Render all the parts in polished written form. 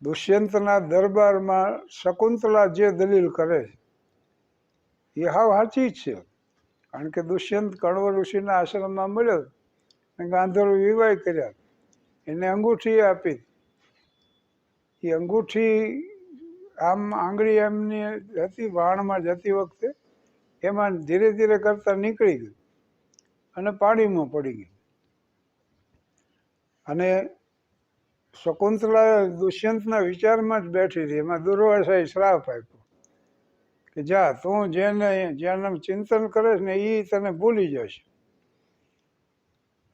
દુષ્યંતના દરબારમાં શકુંતલા જે દલીલ કરે એ હાવ સાચી જ છે. કારણ કે દુષ્યંત કણવ ઋષિના આશ્રમમાં મળ્યો અને ગાંધર્વ વિવાહ કર્યા, એને અંગૂઠી આપી. એ અંગૂઠી આમ આંગળી એમની હતી વાણમાં જતી વખતે એમાં ધીરે ધીરે કરતા નીકળી ગઈ અને પાણીમાં પડી ગઈ. અને શકુંતલા દુષ્યંતના વિચારમાં જ બેઠી હતી. એમાં દુર્વાસાએ શ્રાપ આપ્યો કે જા તું જેને ચિંતન કરે ને એ તને ભૂલી જશે.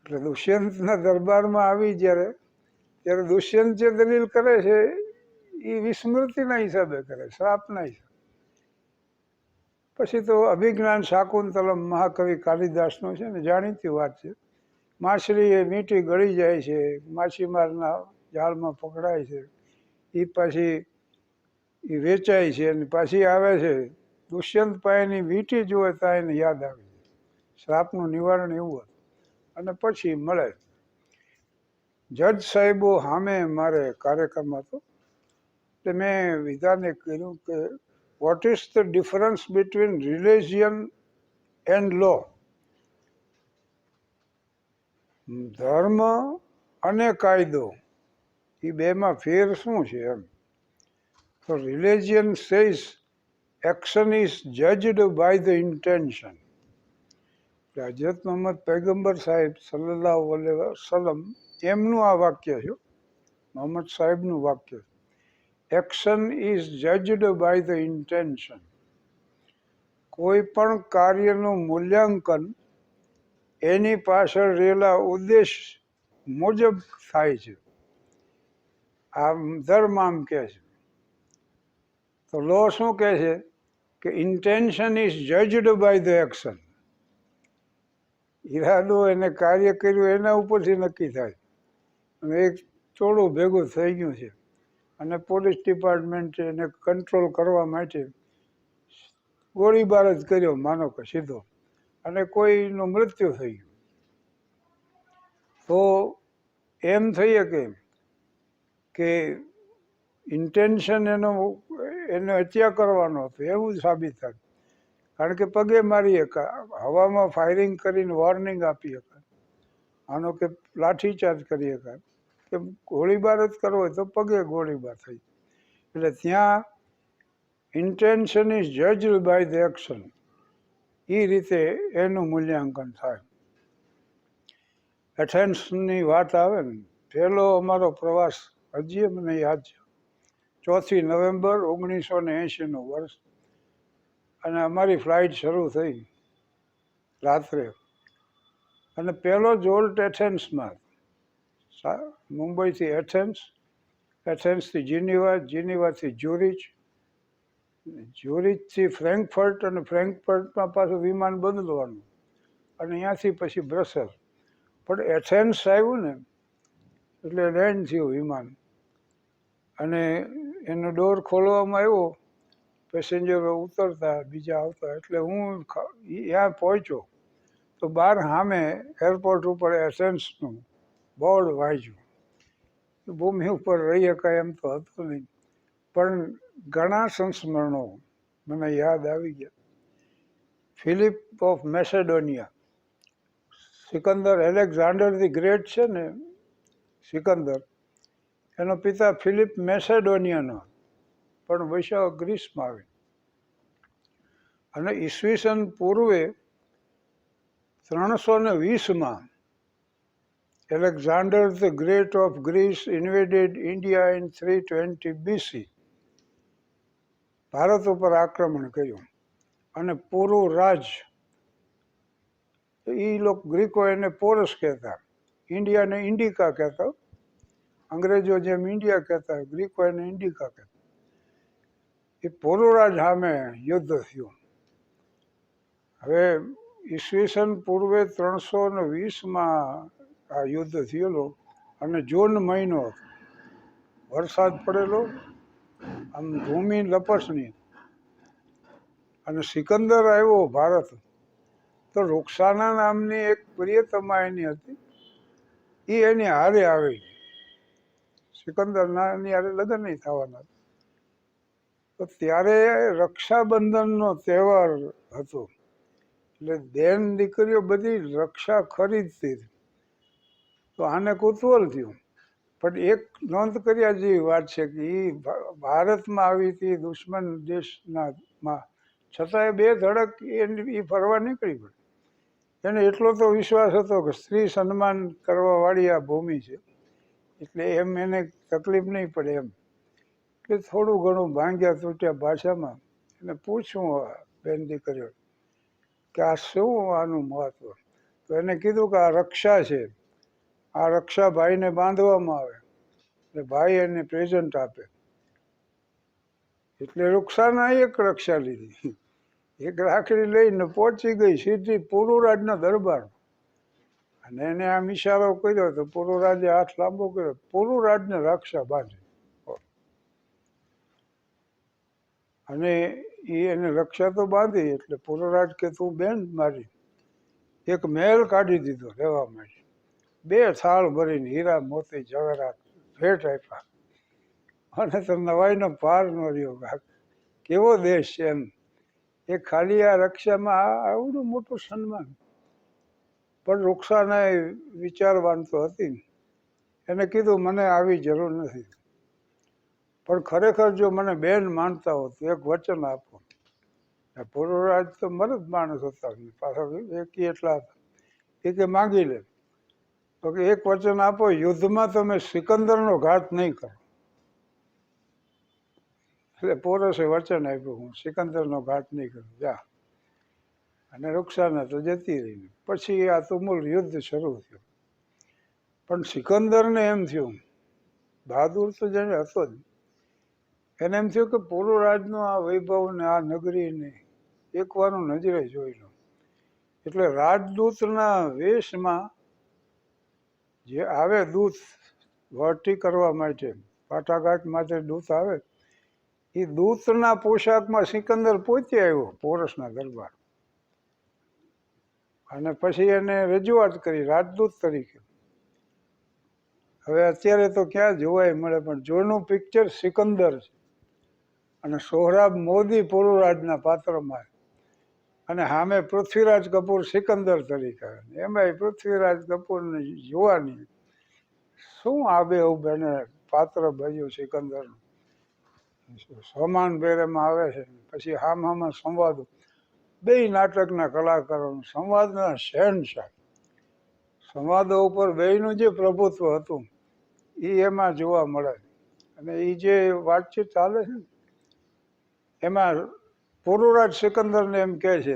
એટલે દુષ્યંતના દરબારમાં આવી ત્યારે દુષ્યંત જે દલીલ કરે છે એ વિસ્મૃતિના હિસાબે કરે, શ્રાપના હિસાબે. પછી તો અભિજ્ઞાન શાકુંતલમ મહાકવિ કાલિદાસનો છે ને જાણીતી વાત છે. માછલી એ મીઠી ગળી જાય છે, માછીમારના જાળમાં પકડાય છે, એ પાછી એ વેચાય છે અને પાછી આવે છે. દુષ્યંત પાસેની વીંટી જુએ તો એને યાદ આવે છે. શ્રાપનું નિવારણ એવું હતું. અને પછી મળે. જજ સાહેબો સામે મારે કાર્યક્રમ હતો એટલે મેં વિધાને કહ્યું કે what is the difference between religion and law? ધર્મ અને કાયદો એ બેમાં ફેર શું છે એમ. તો religion says action is judged by the intention. હજરત મોહમ્મદ પૈગંબર સાહેબ સલ્લલ્લાહુ અલૈહિ વસલ્લમ એમનું આ વાક્ય છે, મોહમ્મદ સાહેબનું વાક્ય. Action is judged by the intention. કોઈ પણ કાર્યનું મૂલ્યાંકન એની પાછળ રહેલા ઉદ્દેશ મુજબ થાય છે. આમ ધર્મ આમ કહે છે. તો લો શું કહે છે કે intention is judged by the action. ઈરાદો એને કાર્ય કર્યું એના ઉપરથી નક્કી થાય. અને એક ચોળું ભેગું થઈ ગયું છે અને પોલીસ ડિપાર્ટમેન્ટે એને કંટ્રોલ કરવા માટે ગોળીબાર જ કર્યો માનો કે સીધો, અને કોઈનું મૃત્યુ થઈ ગયું. તો એમ થઈ શકે કે ઇન્ટેન્શન એને હત્યા કરવાનો હતો એવું જ સાબિત થાય. કારણ કે પગે મારી શકાય, હવામાં ફાયરિંગ કરીને વોર્નિંગ આપી શકાય, આનો કે લાઠીચાર્જ કરી શકાય, કે ગોળીબાર જ કરવો હોય તો પગે ગોળીબાર થઈ. એટલે ત્યાં intention is judged by the action. એ રીતે એનું મૂલ્યાંકન થાય. એથેન્સની વાત આવે ને, પહેલો અમારો પ્રવાસ હજી મને યાદ છે, 4 નવેમ્બર 1980નું વર્ષ. અને અમારી ફ્લાઇટ શરૂ થઈ રાત્રે. અને પહેલો જોલ્ટ એથેન્સમાં, મુંબઈથી એથેન્સ, એથેન્સથી જીનીવા, જીનીવાથી જ્યુરિચ, જ્યુરિચથી ફ્રેન્કફર્ટ, અને ફ્રેન્કફર્ટમાં પાછું વિમાન બદલવાનું, અને ત્યાંથી પછી બ્રસેલ. પણ એથેન્સ આવ્યું ને એટલે લેન્ડ થયું વિમાન, અને એનો ડોર ખોલવામાં આવ્યો, પેસેન્જરો ઉતરતા બીજા આવતા. એટલે હું ત્યાં પહોંચ્યો તો બહાર સામે એરપોર્ટ ઉપર એથેન્સનું બોર્ડ વાંચ્યું. ભૂમિ ઉપર રહી શકાય એમ તો હતું નહીં, પણ ઘણા સંસ્મરણો મને યાદ આવી ગયા. Philip of મેસેડોનિયા, Sikandar, Alexander the great છે ને સિકંદર, એનો પિતા ફિલિપ મેસેડોનિયાનો, પણ વૈશાખ ગ્રીસમાં આવે. અને ઈસવીસન પૂર્વે 320માં Alexander the great of Greece invaded India in 320 BC. Bharat ઉપર આક્રમણ કર્યું અને પૂરું રાજ, એ લોકો ગ્રીકો એને પોરસ કહેતા, ઇન્ડિયાને ઇન્ડિકા કહેતા. અંગ્રેજો જેમ ઇન્ડિયા કહેતા, ગ્રીકો એને ઇન્ડિકા કહેતા. એ પોરુરાજ સામે યુદ્ધ થયું. હવે ઈસવીસન પૂર્વે 320માં આ યુદ્ધ થયેલું, અને જૂન મહિનો હતો, વરસાદ પડેલો, આમ ભૂમિ લપસણી. અને સિકંદર આવ્યો ભારત, તો રૂકસાના નામની એક પ્રિયતમા એની હતી, એ એની હારે આવી. સિકંદરના ની હારે લગ્ન નહીં થવાના. તો ત્યારે રક્ષાબંધનનો તહેવાર હતો, એટલે બેન દીકરીઓ બધી રક્ષા ખરીદતી હતી. તો આને કુતૂહલ થયું. પણ એક નોંધ કર્યા જેવી વાત છે કે એ ભારતમાં આવી હતી દુશ્મન દેશમાં, છતાંય બે ધડક એ ફરવા નીકળી પડી. એને એટલો તો વિશ્વાસ હતો કે સ્ત્રી સન્માન કરવા વાળી આ ભૂમિ છે, એટલે એમ એને તકલીફ નહીં પડે એમ. એટલે થોડું ઘણું ભાંગ્યા તૂટ્યા ભાષામાં એને પૂછવું બેન દીકરીઓ કે આ શું આનું મહત્વ. તો એને કીધું કે આ રક્ષા છે, આ રક્ષા ભાઈને બાંધવામાં આવે એટલે ભાઈ એને પ્રેઝન્ટ આપે. એટલે રૂક્ષાના એક રક્ષા લીધી, એક રાખડી લઈને પહોંચી ગઈ સીધી પુરુરાજના દરબાર. અને એને આમ ઈશારો કર્યો તો પુરુરાજે હાથ લાંબો કર્યો, પુરુરાજને રક્ષા બાંધી. અને એને રક્ષા તો બાંધી એટલે પુરુરાજ કે તું બેન મારી, એક મહેલ કાઢી દીધો રહેવા માટે. 2 થાળ ભરીને હીરા મોતી જવેરાત ભેટ આપ્યા. અને તો નવાઈનો પાર ન રહ્યો. કેવો દેશ છે એમ. એ ખાલી આ રક્ષામાં આવડું મોટું સન્માન. પણ રૂક્ષાને વિચારવાન તો હતી. એને કીધું મને આવી જરૂર નથી, પણ ખરેખર જો મને બેન માનતા હો તો એક વચન આપો. પુરુરાજ તો મરદ માણસ હતા, પાછા એટલા હતા. એ કે માંગી લે. તો કે એક વચન આપો, યુદ્ધમાં તમે સિકંદરનો ઘાત નહીં કરો. એટલે પોરસે વચન આપ્યું, હું સિકંદરનો ઘાત નહીં કરું, જા. અને રૂક્ષાને તો જતી રહી. પછી આ તુમુલ યુદ્ધ શરૂ થયું. પણ સિકંદરને એમ થયું, બહાદુર તો જેને હતો જ, એને એમ થયું કે પુરુરાજનો આ વૈભવ ને આ નગરીને એકવાર હું નજરે જોઈ લઉં. એટલે રાજદૂતના વેશમાં જે આવે દૂત વટી કરવા માટે, વાટાઘાટ માટે દૂત આવે, એ દૂતના પોશાકમાં સિકંદર પહોંચી આવ્યો પોરસના દરબાર. અને પછી એને રજૂઆત કરી રાજદૂત તરીકે. હવે અત્યારે તો ક્યાં જોવાય મળે, પણ જોનું પિક્ચર સિકંદર છે. અને સોહરાબ મોદી પુરુરાજના પાત્રમાં, અને સામે પૃથ્વીરાજ કપૂર સિકંદર તરીકે. એમાં પૃથ્વીરાજ કપૂરને જોવાની શું આબેહૂબ એને પાત્ર ભજ્યું સિકંદરનું. સમાન બેરેમાં આવે છે. પછી હામાં સંવાદો, 2 નાટકના કલાકારોનું સંવાદના શહેનશાહ. સંવાદો ઉપર બેયનું જે પ્રભુત્વ હતું એ એમાં જોવા મળે. અને એ જે વાતચીત ચાલે છે ને એમાં પુરુરાજ સિકંદરને એમ કહે છે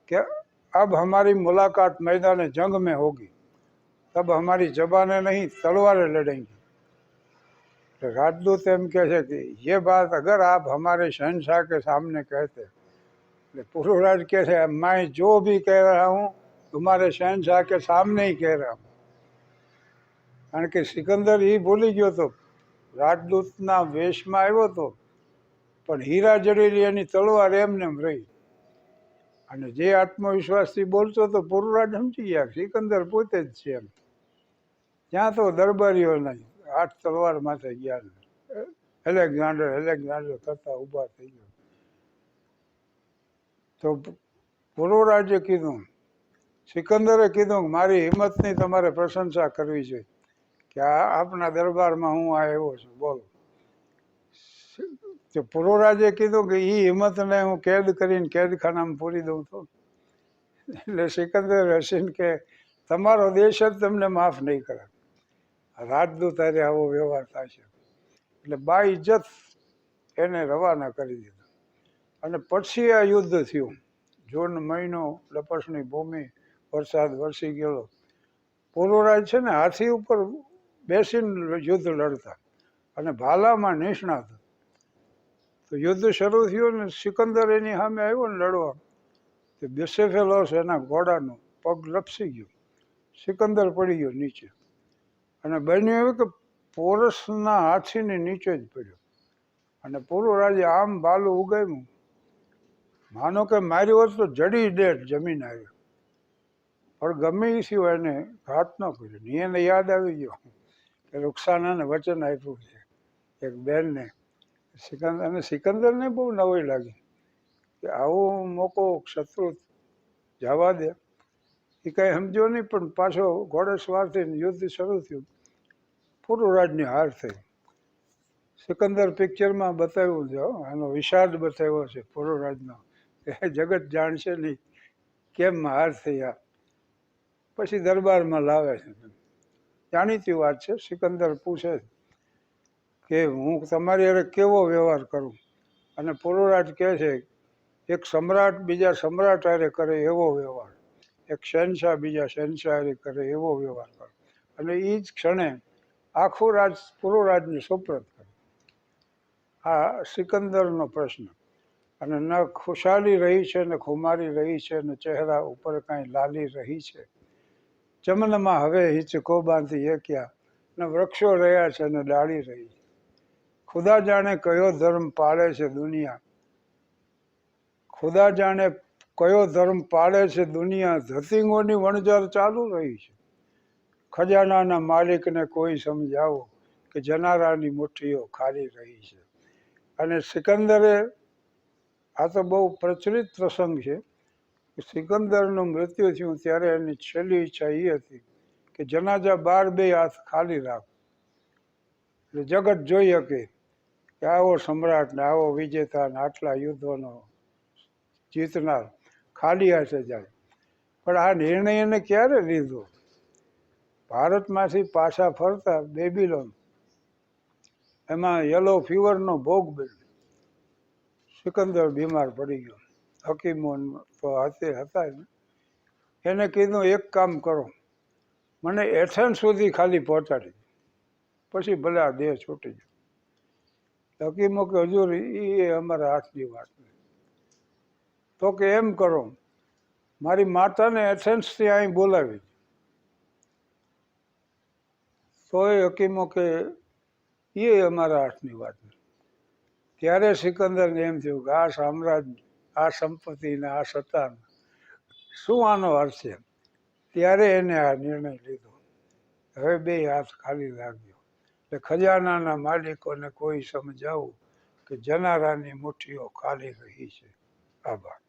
કે અબ હમારી મુલાકાત मैदान जंग में होगी, तब हमारी जबाने नहीं तलवारें लड़ेंगी. राजदूत एम कहे कि ये बात अगर आप हमारे शहनशाह के सामने कहते, पुरुराज कहते मैं जो भी कह रहा हूँ तुम्हारे शहनशाह के सामने ही कह रहा हूँ. કારણ કે સિકંદર એ ભૂલી ગયો હતો, રાજદૂતના વેશમાં આવ્યો હતો, પણ હીરા જડેલી એની તલવાર એમને એમ રહી. અને જે આત્મવિશ્વાસથી બોલતો તો પુરુરાજ સમજી ગયા સિકંદર પોતે જ છે એમ. ત્યાં તો દરબારીઓ નહીં, હાથ તલવાર માથે ગયા. એલેક્ઝાન્ડર કરતા ઊભા થઈ ગયો. તો પુરુરાજે કીધું, સિકંદરે કીધું કે મારી હિંમતની તમારે પ્રશંસા કરવી જોઈએ કે આપના દરબારમાં હું આવ્યો છું, બોલો. તો પુરુરાજે કીધું કે એ હિંમતને હું કેદ કરીને કેદખાનામાં પૂરી દઉં તો. એટલે સિકંદર હસીને કે તમારો દેશ જ તમને માફ નહીં કરે, રાજદૂત હારે આવો વ્યવહાર થાય છે. એટલે બાઇજ્જત એને રવાના કરી દીધો. અને પછી આ યુદ્ધ થયું. જૂન મહિનો, લપસણી ભૂમિ, વરસાદ વરસી ગયો. પુરુરાજ છે ને હાથી ઉપર બેસીને યુદ્ધ લડતા અને ભાલામાં નિષ્ણાત. તો યુદ્ધ શરૂ થયું ને સિકંદર એની સામે આવ્યો ને લડવા, તો બેસેફેલો એના ઘોડાનો પગ લપસી ગયો, સિકંદર પડી ગયો નીચે. અને બન્યું એવું કે પોરસના હાથીની નીચે જ પડ્યો. અને પુરુરાજે આમ બાલું ઉગામ્યું, માનો કે મારી હોત તો જડી ડેટ જમીન આવ્યો. પણ ગમે એ થયું એને ઘાત ન કર્યો. એને યાદ આવી ગયો કે રૂકસાનાને વચન આપ્યું છે એક બેનને. સિકંદરને બહુ નવાઈ લાગી કે આવો મોકો શત્રુ જવા દે. એ કાંઈ સમજ્યો નહીં, પણ પાછો ઘોડેસવાર થઈને યુદ્ધ શરૂ થયું. પુરુરાજની હાર થઈ. સિકંદર પિક્ચરમાં બતાવ્યું છે, આનો વિષાદ બતાવ્યો છે પુરુરાજનો, કે જગત જાણશે નહીં કેમ હાર થઈ. આ પછી દરબારમાં લાવે છે. જાણીતી વાત છે. સિકંદર પૂછે કે હું તમારી હારે કેવો વ્યવહાર કરું? અને પુરુરાજ કહે છે એક સમ્રાટ બીજા સમ્રાટ હારે કરે એવો વ્યવહાર, એક શહેનશાહ બીજા શહેનશાહ હારે કરે એવો વ્યવહાર કરો. અને એ જ ક્ષણે આખું રાજ પુરુરાજને સુપ્રત કરે. આ સિકંદરનો પ્રશ્ન. અને ન ખુશાલી રહી છે, ને ખુમારી રહી છે, ને ચહેરા ઉપર કાંઈ લાલી રહી છે. ચમનમાં હવે હિંચકો બાંધી ક્યાં, ને વૃક્ષો રહ્યા છે ને ડાળી રહી છે. ખુદા જાણે કયો ધર્મ પાળે છે દુનિયા, ખુદા જાણે કયો ધર્મ પાળે છે દુનિયા. ધતિંગોની વણઝાર ચાલુ રહી છે. ખજાનાના માલિકને કોઈ સમજાવો કે જનારાની મુઠ્ઠીઓ ખાલી રહી છે. અને સિકંદરે, આ તો બહુ પ્રચલિત પ્રસંગ છે, કે સિકંદરનું મૃત્યુ થયું ત્યારે એની છેલ્લી ઈચ્છા એ હતી કે જનાજા બાર બે હાથ ખાલી રાખ, એટલે જગત જોઈ શકે કે આવો સમ્રાટ ને આવો વિજેતા ને આટલા યુદ્ધોનો જીતનાર ખાલી હાથે જાય. પણ આ નિર્ણય એને ક્યારે લીધો? ભારતમાંથી પાછા ફરતા બેબીલોન, એમાં યલો ફીવરનો ભોગ બન્યો. સિકંદર બીમાર પડી ગયો. હકીમો તો હાથે હતા ને, એને કીધું એક કામ કરો, મને એથેન્સ સુધી ખાલી પહોંચાડી, પછી ભલે આ દેહ છૂટી જાય. હકીમો કે હજુર એ અમારા હાથની વાત નહીં. તો કે એમ કરો, મારી માતાને એથેન્સથી અહીં બોલાવી. તો એ હકીમો કે એ અમારા હાથની વાત નહીં. ત્યારે સિકંદરને એમ થયું કે આ સામ્રાજ્ય, આ સંપત્તિ ને આ સત્તા શું આનો અર્થ છે? ત્યારે એને આ નિર્ણય લીધો, હવે બે હાથ ખાલી રાખજો. એટલે ખજાનાના માલિકોને કોઈ સમજાવું કે જનારાની મુઠ્ઠીઓ ખાલી રહી છે. આભાર.